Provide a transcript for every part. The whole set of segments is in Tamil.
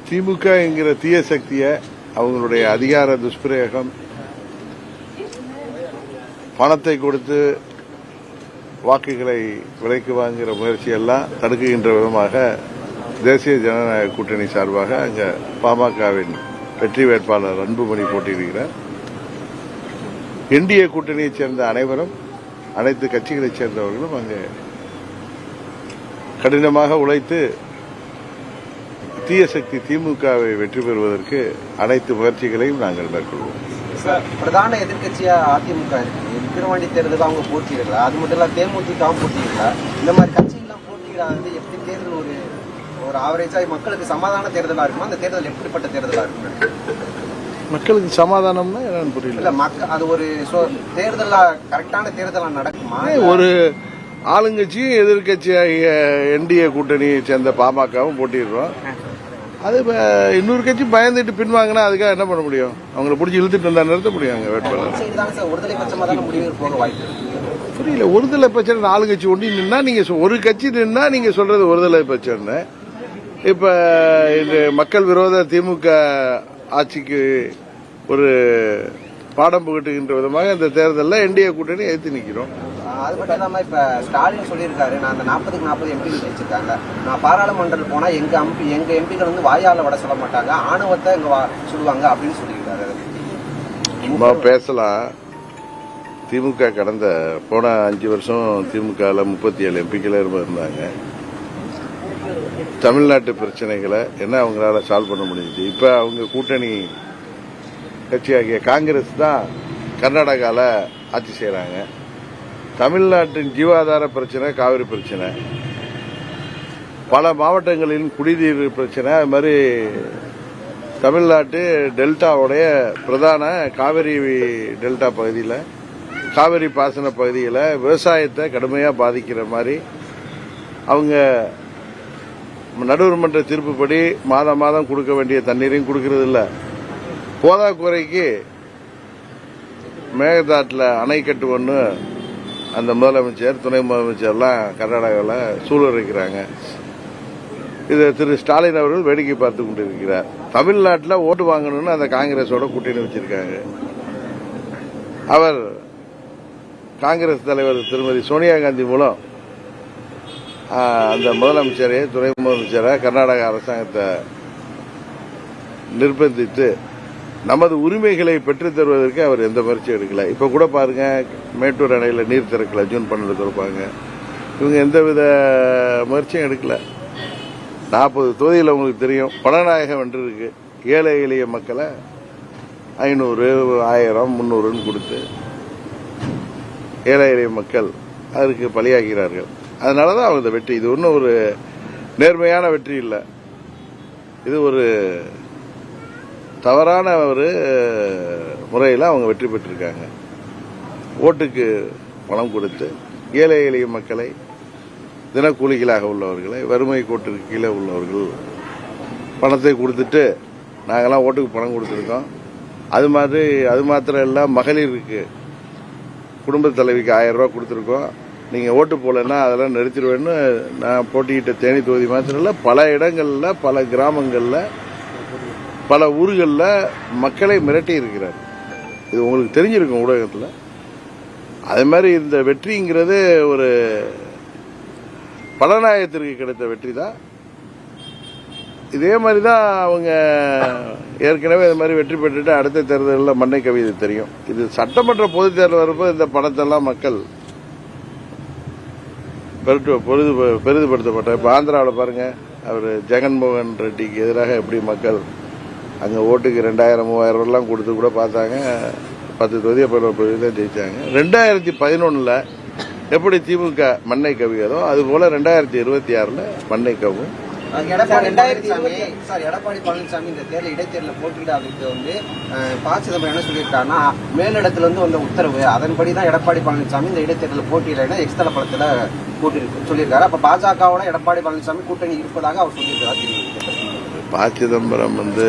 திமுக என்கிற தீய சக்தியை அவங்களுடைய அதிகார துஷ்பிரயோகம், பணத்தை கொடுத்து வாக்குகளை விலைக்கு வாங்குகிற முயற்சியெல்லாம் தடுக்குகின்ற விதமாக தேசிய ஜனநாயக கூட்டணி சார்பாக அங்க பாமகவின் வெற்றி வேட்பாளர் அன்புமணி போட்டியிடுகிறார். என்டிஏ கூட்டணியைச் சேர்ந்த அனைவரும், அனைத்து கட்சிகளைச் சேர்ந்தவர்களும் அங்கு கடினமாக உழைத்து தீய சக்தி திமுகவை வெற்றி பெறுவதற்கு அனைத்து முயற்சிகளையும் நாங்கள் மேற்கொள்வோம். பிரதான எதிர்கட்சியா அதிமுக இருக்கு. விக்கிரவாண்டி தேர்தல் அவங்க போட்டியிடல, அது மட்டும் இல்ல தேமுதிகவும் போட்டியிடல. இந்த மாதிரி கட்சிகள்லாம் போட்டியிடாது எப்படி தேர்தல் ஒரு ஆவரேஜா மக்களுக்கு சமாதான தேர்தலா இருக்குமா? அந்த தேர்தல் எப்படிப்பட்ட தேர்தலா இருக்கும்? மக்களுக்கு சமாதானம்னா என்னன்னு புரியல. அது ஒரு தேர்தலா கரெக்டான தேர்தலா நடக்குமா? ஒரு ஆளுங்கட்சியும் எதிர்கட்சியாகிய என்டிஏ கூட்டணியை சேர்ந்த பாமகவும் போட்டிடுறோம். அது இன்னொரு கட்சி பயந்துட்டு பின்வாங்கினா அதுக்காக என்ன பண்ண முடியும்? அவங்களை பிடிச்சி இழுத்துட்டு வந்தா நிறுத்த முடியும் அங்க வேட்பாளர். புரியல. ஒருதலை பிரச்சனை 4 கட்சி ஒண்டி நின்னா நீங்க ஒரு கட்சி நின்னா நீங்க சொல்றது ஒருதலை பிரச்சனை. இப்ப இந்த மக்கள் விரோத திமுக ஆட்சிக்கு ஒரு பாடம் புகட்டுகின்ற விதமாக இந்த தேர்தலில் என்டிஏ கூட்டணி எதிர்த்து நிற்கிறோம். அது மட்டும் இல்லாம இப்ப ஸ்டாலின் சொல்லியிருக்காரு, நான் அந்த 40க்கு 40 எம்பிகள் வச்சிருக்காங்க, நான் பாராளுமன்றத்தில் போனா எங்க எம்பிகள் வந்து வாயால வட சொல்ல மாட்டாங்க, ஆணவத்தை இங்க சொல்லுவாங்க அப்படின்னு சொல்லியிருக்காரு. பேசலாம். திமுக கடந்த போன 5 வருஷம் திமுகவில் 37 எம்பிக்களே இருந்தாங்க. தமிழ்நாட்டு பிரச்சனைகளை என்ன அவங்களால சால்வ் பண்ண முடிஞ்சுச்சு. இப்ப அவங்க கூட்டணி கட்சியாகிய காங்கிரஸ் தான் கர்நாடகாவில் ஆட்சி செய்யறாங்க. தமிழ்நாட்டின் ஜீவாதார பிரச்சனை காவிரி பிரச்சனை, பல மாவட்டங்களின் குடிநீர் பிரச்சனை, அது மாதிரி தமிழ்நாட்டு டெல்டாவுடைய பிரதான காவிரி டெல்டா பகுதியில், காவிரி பாசன பகுதியில் விவசாயத்தை கடுமையாக பாதிக்கிற மாதிரி அவங்க நடுவர் மன்ற தீர்ப்புப்படி மாதம் மாதம் கொடுக்க வேண்டிய தண்ணீரையும் கொடுக்கறது இல்லை. போதாக்குறைக்கு மேகதாட்டில் அணை கட்டுவோன்னு அந்த முதலமைச்சர், துணை முதலமைச்சர்லாம் கர்நாடகாவில் சூளுரைக்கிறாங்க. இதை திரு ஸ்டாலின் அவர்கள் வேடிக்கை பார்த்து கொண்டிருக்கிறார். தமிழ்நாட்டில் ஓட்டு வாங்கணும்னு அந்த காங்கிரஸோட கூட்டணி வச்சிருக்காங்க. அவர் காங்கிரஸ் தலைவர் திருமதி சோனியா காந்தி மூலம் அந்த முதலமைச்சரை, துணை முதலமைச்சரை, கர்நாடக அரசாங்கத்தை நிர்பந்தித்து நமது உரிமைகளை பெற்றுத் தருவதற்கு அவர் எந்த முயற்சியும் எடுக்கல. இப்ப கூட பாருங்க, மேட்டூர் அணையில நீர் திறக்கல, ஜூன் 12 திறப்பாங்க. இவங்க எந்தவித முயற்சியும் எடுக்கல. 40 தொகுதியில் உங்களுக்கு தெரியும், பணநாயகம் வென்று இருக்கு. ஏழை எளிய மக்களை 500, 1000, 300 கொடுத்து ஏழை எளிய மக்கள் அதற்கு பலியாகிறார்கள். அதனாலதான் அவங்க வெற்றி. இது ஒன்றும் ஒரு நேர்மையான வெற்றி இல்லை. இது ஒரு தவறான ஒரு முறையில் அவங்க வெற்றி பெற்றிருக்காங்க. ஓட்டுக்கு பணம் கொடுத்து ஏழை எளிய மக்களை, தினக்கூலிகளாக உள்ளவர்களை, வறுமை கோட்டுக்கு கீழே உள்ளவர்கள் பணத்தை கொடுத்துட்டு நாங்கெல்லாம் ஓட்டுக்கு பணம் கொடுத்துருக்கோம். அது மாத்திரம் இல்லை, மகளிருக்கு குடும்ப தலைவிக்கு 1000 ரூபாய் கொடுத்துருக்கோம். நீங்க ஓட்டு போலன்னா அதெல்லாம் நிறுத்திடுவேன்னு நான் போட்டியிட்ட தேனி தொகுதி மாத்திரம் இல்லை, பல இடங்கள்ல, பல கிராமங்கள்ல, பல ஊர்களில் மக்களை மிரட்டி இருக்கிறார். இது உங்களுக்கு தெரிஞ்சிருக்கும் ஊடகத்தில். அதே மாதிரி இந்த வெற்றிங்கிறது ஒரு பலநாயகத்திற்கு கிடைத்த வெற்றி தான். இதே மாதிரி தான் அவங்க ஏற்கனவே இது மாதிரி வெற்றி பெற்றுட்டு அடுத்த தேர்தலில் மண்ணை கவிதை தெரியும். இது சட்டமன்ற பொதுத் தேர்தல் வரப்போ இந்த பணத்தெல்லாம் மக்கள் பெரிதுபடுத்தப்பட்ட. இப்போ ஆந்திராவில் பாருங்க, அவர் ஜெகன்மோகன் ரெட்டிக்கு எதிராக எப்படி மக்கள் அங்கே ஓட்டுக்கு 2000, 3000 எல்லாம் கொடுத்து கூட பார்த்தாங்க. 10 தொகுதி 11 தான் ஜெயிச்சாங்க. 2011 எப்படி திமுக மண்ணை கவியதோ அதுபோல 2026 மண்ணை கவும். எடப்பாடி பழனிசாமி இந்த தேர்தல் இடைத்தேர்தலில் போட்டியிடாததுக்கு வந்து சிதம்பரம் என்ன சொல்லியிருக்காருன்னா, மேலிடத்துல இருந்து வந்த உத்தரவு, அதன்படி தான் எடப்பாடி பழனிசாமி இந்த இடைத்தேர்தலில் போட்டியிடலைன்னா எக்ஸ்தல பலத்தில் சொல்லியிருக்காரு. அப்ப பாஜகவோட எடப்பாடி பழனிசாமி கூட்டணி இருப்பதாக அவர் சொல்லியிருக்காரு. சிதம்பரம் வந்து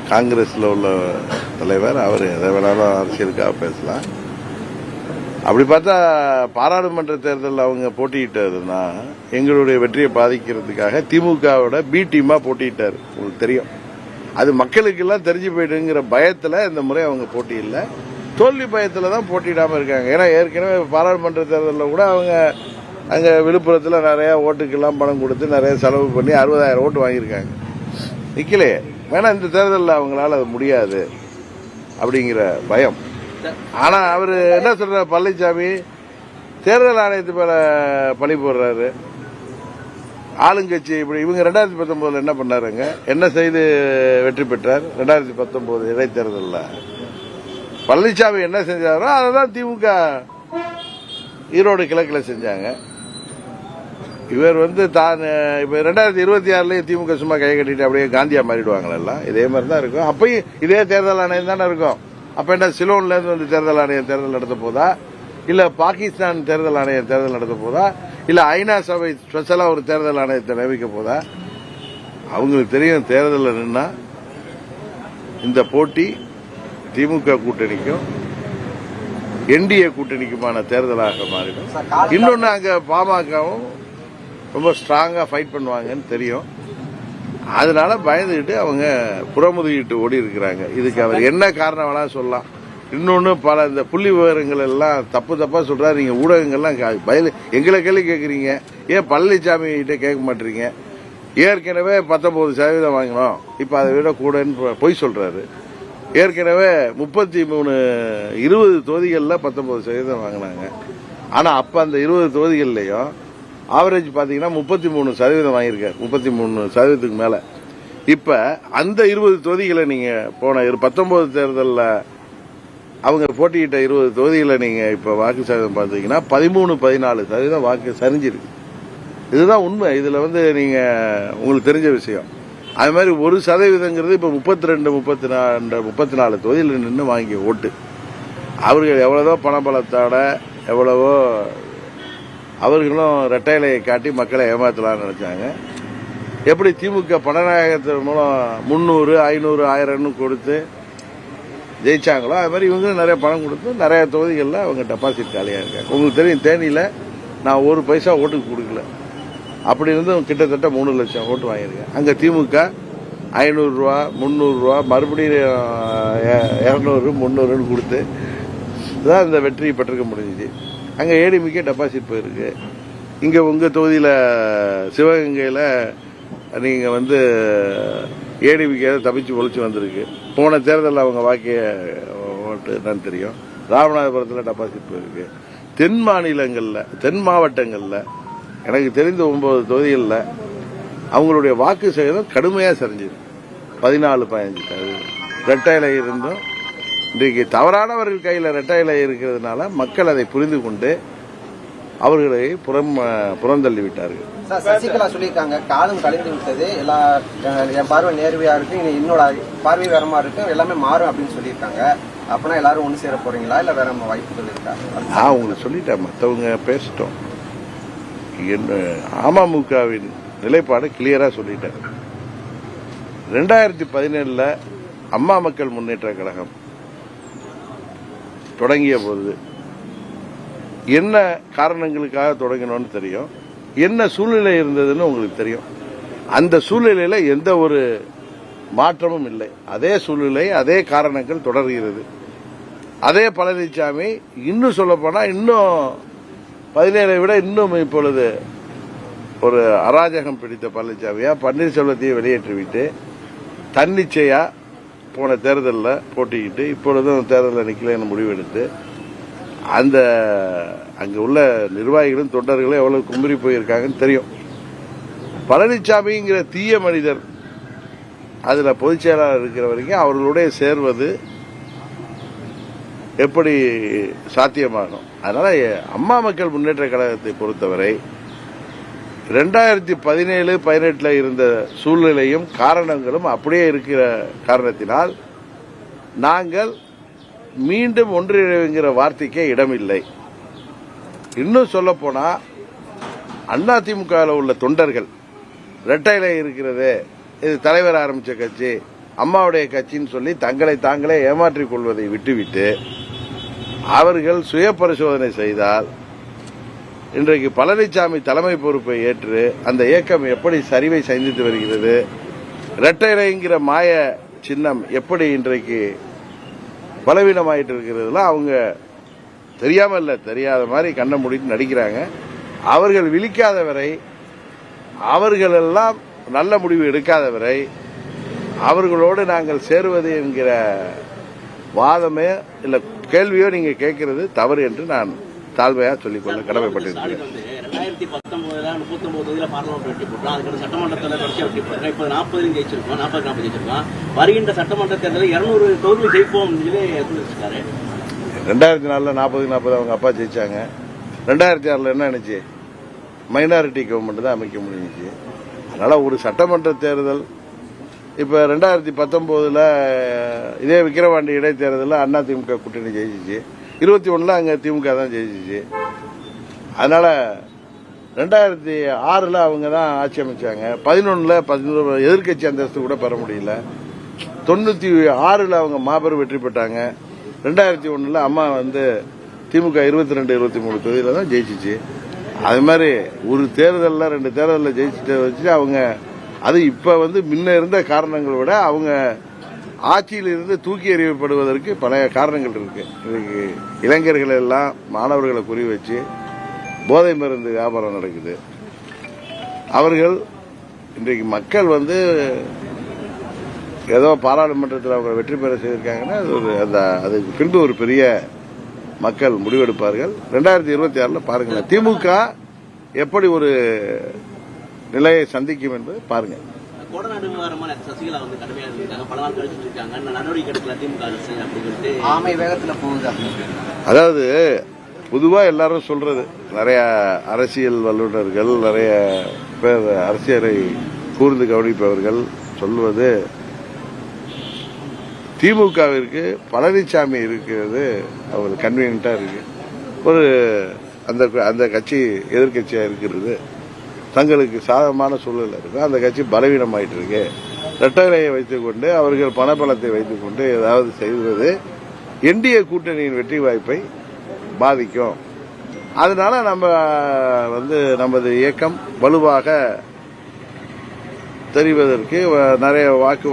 காங்கிரஸ்ல உள்ள தலைவர், அவர் எதை வேணாலும் அரசியலுக்காக பேசலாம். அப்படி பார்த்தா பாராளுமன்ற தேர்தலில் அவங்க போட்டியிட்டதுன்னா எங்களுடைய வெற்றியை பாதிக்கிறதுக்காக திமுகவோட பி டீமா போட்டியிட்டாரு. உங்களுக்கு தெரியும், அது மக்களுக்கு எல்லாம் தெரிஞ்சு போயிடுங்கிற பயத்துல இந்த முறை அவங்க போட்டியில்லை, தோல்வி பயத்துல தான் போட்டியிடாம இருக்காங்க. ஏன்னா ஏற்கனவே பாராளுமன்ற தேர்தலில் கூட அவங்க அங்க விழுப்புரத்தில் நிறைய ஓட்டுக்கெல்லாம் பணம் கொடுத்து நிறைய செலவு பண்ணி 60,000 ஓட்டு வாங்கியிருக்காங்க, நிக்கலையே. வேணா இந்த தேர்தலில் அவங்களால அது முடியாது அப்படிங்கிற பயம். ஆனா அவரு என்ன சொல்ற, பழனிசாமி தேர்தல் ஆணையத்து மேல பழி போடுறாரு. ஆளுங்கட்சி இப்படி இவங்க 2019 என்ன பண்ணாருங்க, என்ன செய்து வெற்றி பெற்றார்? 2019 இடைத்தேர்தலில் பழனிசாமி என்ன செஞ்சாரோ அதான் திமுக ஈரோடு கிழக்கில் செஞ்சாங்க. இவர் தான் இப்ப 2026 திமுக சும்மா கை கட்டிட்டு அப்படியே காந்தியா மாறிடுவாங்களா? இதே மாதிரி தான் இருக்கும். அப்பயும் இதே தேர்தல் ஆணையம் தானே இருக்கும். அப்ப என்ன சிலோன்ல இருந்து தேர்தல் ஆணையம் தேர்தல் நடத்த போதா, இல்ல பாகிஸ்தான் தேர்தல் ஆணையம் தேர்தல் நடத்த போதா, இல்ல ஐநா சபை ஸ்பெஷலா ஒரு தேர்தல் ஆணையத்தை நியமிக்க போதா? அவங்களுக்கு தெரியும், தேர்தல் நின்னா இந்த போட்டி திமுக கூட்டணிக்கும் என்டிஏ கூட்டணிக்குமான தேர்தலாக மாறிடும். இன்னொன்னு அங்க பாமகவும் ரொம்ப ஸ்ட்ராங்கா ஃபைட் பண்ணுவாங்கன்னு தெரியும். அதனால பயந்துகிட்டு அவங்க புறமுதுகிட்டு ஓடி இருக்கிறாங்க. இதுக்கு அவர் என்ன காரணம் வேணா சொல்லலாம். இன்னொன்னு பல இந்த புள்ளி விவரங்கள் எல்லாம் தப்பா சொல்றாரு. நீங்க ஊடகங்கள்லாம் எங்களை கேள்வி கேட்கறீங்க, ஏன் பழனிசாமி கிட்ட கேட்க மாட்டீங்க? ஏற்கனவே 19% வாங்கினோம், இப்ப அதை விட கூடன்னு பொய் சொல்றாரு. ஏற்கனவே 20 தொகுதிகளில் 19% வாங்கினாங்க. ஆனா அப்ப அந்த 20 தொகுதிகள்லயும் ஆவரேஜ் பாத்தீங்கன்னா 33% வாங்கியிருக்காரு, 33% மேல. இப்ப அந்த 20 தொகுதிகளை நீங்க போன 19 தேர்தலில் அவங்க போட்டியிட்ட 20 தொகுதிகளை நீங்க இப்ப வாக்கு சதவீதம் பாத்தீங்கன்னா 13-14% வாக்கு சரிஞ்சிருக்கு. இதுதான் உண்மை. இதுல நீங்க உங்களுக்கு தெரிஞ்ச விஷயம். அது மாதிரி 1% இப்ப 32-34 தொகுதியில் நின்று வாங்கிய ஓட்டு. அவர்கள் எவ்வளவோ பணபலத்தோட எவ்வளவோ அவர்களும் ரெட்டையிலையை காட்டி மக்களை ஏமாத்தலாம்னு நினைச்சாங்க. எப்படி திமுக பணநாயகத்தின் மூலம் 300, 500, 1000 கொடுத்து ஜெயிச்சாங்களோ அது மாதிரி இவங்க நிறைய பணம் கொடுத்து நிறைய தொகுதிகளில் அவங்க டெபாசிட் காலியா இருக்காங்க. உங்களுக்கு தெரியும், தேனியில நான் 1 பைசா ஓட்டுக்கு கொடுக்கல, அப்படி இருந்தும் கிட்டத்தட்ட 3 லட்சம் ஓட்டு வாங்கியிருக்கேன். அங்க திமுக 500 ரூபா, 300 ரூபா, மறுபடியும் 200, 300 கொடுத்து தான் இந்த வெற்றி பெற்றிருக்க முடிஞ்சிச்சு. அங்க ஏடிமிக்கே டெபாசிட் போயிருக்கு. இங்க உங்க தொகுதியில சிவகங்கையில நீங்க ஏடிமிக்கே தப்பிச்சு ஒழிச்சு வந்திருக்கு. போன தேர்தலில் அவங்க வாக்கிய ஓட்டு என்னன்னு தெரியும். ராமநாதபுரத்தில் டெபாசிட் போயிருக்கு. தென் மாநிலங்கள்ல, தென் மாவட்டங்கள்ல எனக்கு தெரிந்த 9 தொகுதிகளில் அவங்களுடைய வாக்கு சதவீதம் கடுமையா சரிஞ்சிருக்கு. 14-15. ரெட்டையில இருந்தும் இன்றைக்கு தவறானவர்கள் கையில் ரெட்டையில இருக்கிறதுனால மக்கள் அதை புரிந்து கொண்டு அவர்களை புறந்தள்ளி விட்டார்கள். சசிகலா சொல்லியிருக்காங்க, காலம் கழிந்து விட்டது, என் பார்வை நேர்வையா இருக்கு, என்னோட பார்வை வேற மாதிரி இருக்கு, எல்லாமே மாறும் அப்படின்னு சொல்லியிருக்காங்க. அப்பனா எல்லாரும் ஒண்ணு சேர போறீங்களா, இல்ல வேற வாய்ப்புகள் இருக்கா? நான் உங்களுக்கு சொல்லிட்டேன், மற்றவங்க பேசிட்டோம். அமமுகவின் நிலைப்பாடு கிளியரா சொல்லிட்டேன். 2017 அம்மா மக்கள் முன்னேற்ற கழகம் தொடங்கிய போது என்ன காரணங்களுக்காக தொடங்கினோன்னு தெரியும், என்ன சூழ்நிலை இருந்ததுன்னு உங்களுக்கு தெரியும். அந்த சூழ்நிலையில எந்த ஒரு மாற்றமும் இல்லை. அதே சூழ்நிலை, அதே காரணங்கள் தொடர்கிறது. அதே பழனிசாமி இன்னும் சொல்ல போனா இன்னும் 17 விட இன்னும் இப்பொழுது ஒரு அராஜகம் பிடித்த பழனிசாமியா பன்னீர்செல்வத்தையே வெளியேற்றிவிட்டு தன்னிச்சையா போன தேர்தலில் போட்டிக்கிட்டு இப்பொழுதும் தேர்தலில் நிக்கலன்னு முடிவெடுத்து அந்த அங்க உள்ள நிர்வாகிகளும் தொண்டர்களும் எவ்வளவு கும்பிரி போயிருக்காங்கன்னு தெரியும். பழனிசாமிங்கிற தீய மனிதர் அதுல பொதுச் செயலாளர் இருக்கிற வரைக்கும் அவர்களுடைய சேர்வது எப்படி சாத்தியமாகும்? அதனால அம்மா மக்கள் முன்னேற்ற கழகத்தை பொறுத்தவரை 2017-18 இருந்த சூழ்நிலையும் காரணங்களும் அப்படியே இருக்கிற காரணத்தினால் நாங்கள் மீண்டும் ஒன்றிணைங்கிற வார்த்தைக்கே இடமில்லை. இன்னும் சொல்ல போனா அதிமுக உள்ள தொண்டர்கள் ரெட்டையில இருக்கிறது, இது தலைவர் ஆரம்பிச்ச கட்சி, அம்மாவுடைய கட்சின்னு சொல்லி தங்களை தாங்களே ஏமாற்றிக் கொள்வதை விட்டுவிட்டு அவர்கள் சுய பரிசோதனை செய்தால் இன்றைக்கு பழனிசாமி தலைமை பொறுப்பை ஏற்று அந்த இயக்கம் எப்படி சரிவை சந்தித்து வருகிறது, இரட்டை இலைங்கிற மாய சின்னம் எப்படி இன்றைக்கு பலவீனமாயிட்டு இருக்கிறதுலாம் அவங்க தெரியாம இல்ல, தெரியாத மாதிரி கண்ணை மூடிட்டு நடிக்கிறாங்க. அவர்கள் விழிக்காத வரை, அவர்கள் எல்லாம் நல்ல முடிவு எடுக்காத வரை அவர்களோடு நாங்கள் சேருவது என்கிற வாதமே இல்ல கேள்வியோ நீங்க கேட்கிறது தவறு என்று நான் தாழ்மையா சொல்லிக்கொள்ள கடமைப்பட்டிருக்கிறேன். 2019 39 பார்லிமெண்ட் வெற்றி போட்டோம், அதுக்கு சட்டமன்றத்தில் தொடர்ச்சியாக வெற்றி போட்டோம். இப்போ 40 ஜெயிச்சிருக்கோம், 40 ஜெயிச்சிருக்கோம். வருகின்ற சட்டமன்ற தேர்தலில் 200 தொகுதிகள் ஜெயிப்போம் சொல்லியிருக்காரு. 2004 40 அவங்க அப்பா ஜெயிச்சாங்க. 2006 என்ன நினைச்சு மைனாரிட்டி கவர்மெண்ட் தான் அமைக்க முடிஞ்சிச்சு. அதனால ஒரு சட்டமன்ற தேர்தல் இப்ப 2019 இதே விக்கிரவாண்டி இடைத்தேர்தலில் அதிமுக கூட்டணி ஜெயிச்சிச்சு. 21 அங்க திமுக தான் ஜெயிச்சிச்சு. அதனால 2006 அவங்க தான் ஆட்சி அமைச்சாங்க. 11 எதிர்கட்சி அந்தஸ்து கூட பெற முடியல. 96 அவங்க மாபெரும் வெற்றி பெற்றாங்க. 2001 அம்மா வந்து திமுக 22 23 தொகுதியில தான் ஜெயிச்சிச்சு. அது மாதிரி ஒரு தேர்தலில் 2 தேர்தலில் ஜெயிச்சுட்டு வச்சு அவங்க அது இப்ப வந்து முன்ன இருந்த காரணங்களை விட அவங்க ஆட்சியில் இருந்து தூக்கி எறியப்படுவதற்கு பல காரணங்கள் இருக்கு. இன்னைக்கு இளைஞர்கள் எல்லாம் மாணவர்களை குறி வச்சு போதை மருந்து வியாபாரம் நடக்குது. அவர்கள் இன்றைக்கு மக்கள் வந்து ஏதோ பாராளுமன்றத்தில் அவங்க வெற்றி பெற செய்திருக்காங்கன்னா அதுக்கு பின்பு ஒரு பெரிய மக்கள் முடிவெடுப்பார்கள். 2026 பாருங்களேன் திமுக எப்படி ஒரு நிலையை சந்திக்கும் என்பதை பாருங்க. கோடநாடு விவகாரமா சசிகலா வந்து கடுமையாக இருக்காங்க, பல நாள் கழிச்சு இருக்காங்க, நடவடிக்கை எடுக்கல திமுக அரசு அப்படின்னு ஆமை வேகத்துல போகுது. அதாவது பொதுவா எல்லாரும் சொல்றது, நிறைய அரசியல் வல்லுநர்கள், நிறைய பேர் அரசியலை கூர்ந்து கவனிப்பவர்கள் சொல்வது திமுகவிற்கு பழனிசாமி இருக்கிறது அவங்களுக்கு கன்வீனியன்டா இருக்கு. ஒரு அந்த கட்சி எதிர்கட்சியா இருக்கிறது தங்களுக்கு சாதகமான சூழல் இருக்கு. அந்த கட்சி பலவீனமாயிட்டு இருக்கு. இரட்டைலையை வைத்துக் கொண்டு அவர்கள் பணபலத்தை வைத்துக் கொண்டு ஏதாவது செய்வது என்டிஏ கூட்டணியின் வெற்றி வாய்ப்பை பாதிக்கும். அதனால நம்ம வந்து நமது இயக்கம் வலுவாக தெரிவதற்கு நிறைய வாக்கு,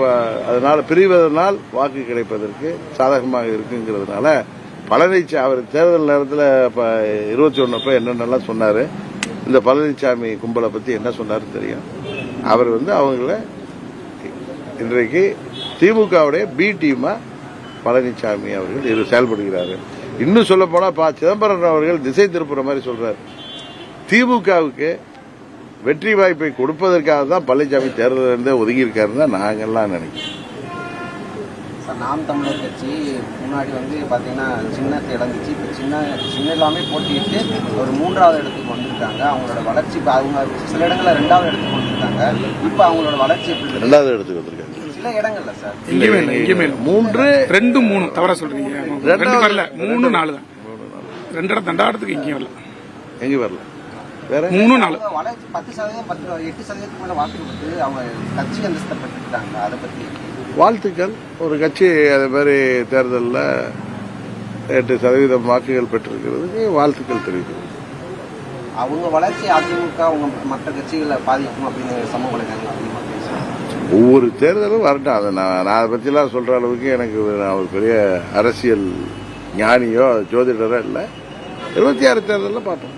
அதனால பிரிவதனால் வாக்கு கிடைப்பதற்கு சாதகமாக இருக்குங்கிறதுனால பழனிசாமி அவர் தேர்தல் நேரத்தில் 21 என்னென்னலாம் சொன்னாரு, இந்த பழனிசாமி கும்பலை பத்தி என்ன சொன்னாரு தெரியும். அவர் வந்து அவங்கள இன்றைக்கு திமுகவுடைய பி டீமா பழனிசாமி அவர்கள் செயல்படுகிறார்கள். இன்னும் சொல்ல போனா சிதம்பரம் அவர்கள் திசை திருப்புற மாதிரி சொல்றாரு. திமுகவுக்கு வெற்றி வாய்ப்பை கொடுப்பதற்காக தான் பழனிசாமி தேர்தலிருந்தே ஒதுங்கி இருக்காருன்னு நாங்கெல்லாம் நினைக்கிறோம். நாம் தமிழர் கட்சி முன்னாடி வந்து பாத்தீங்கன்னா சின்னத்தை இழந்துச்சு. இப்ப சின்ன எல்லாமே போட்டிட்டு ஒரு 3வது இடத்துக்கு வந்திருக்காங்க. அவங்களோட வளர்ச்சி அவங்க சில இடங்கள்ல 2வது இடத்துக்கு வந்திருக்காங்க. இப்ப அவங்களோட வளர்ச்சி 2வது இடத்துக்கு வந்திருக்காங்க. சில இடங்கள்ல சார் 3 2 3 தவறா சொல்றீங்க. 2 வரல, 3 4 தான். 2 இடத்துக்கு எங்கேயும் வரல. எங்கேயும் வரல. வேற 3 4 வளர்ச்சி 10% 8% மேல வாக்கு கொடுத்து அவங்க கட்சி அந்தஸ்தை பெற்றுட்டாங்க. அதை பத்தி வாழ்த்துக்கள். ஒரு கட்சி அதே மாதிரி தேர்தலில் 8% வாக்குகள் பெற்றிருக்கிறது வாழ்த்துக்கள் தெரிவிக்கிறது. அவங்க வளர்ச்சி அதிமுக அவங்க மற்ற கட்சிகளை பாதிக்கும் அப்படின்னு சமூக வலைதளங்கள் அதிகமாக பேசுறாங்க. ஒவ்வொரு தேர்தலும் வரட்டும். அதை நான் அதை பற்றிலாம் சொல்ற அளவுக்கு எனக்கு நான் ஒரு பெரிய அரசியல் ஞானியோ ஜோதிடரோ இல்லை. 26 தேர்தலில் பார்ப்போம்.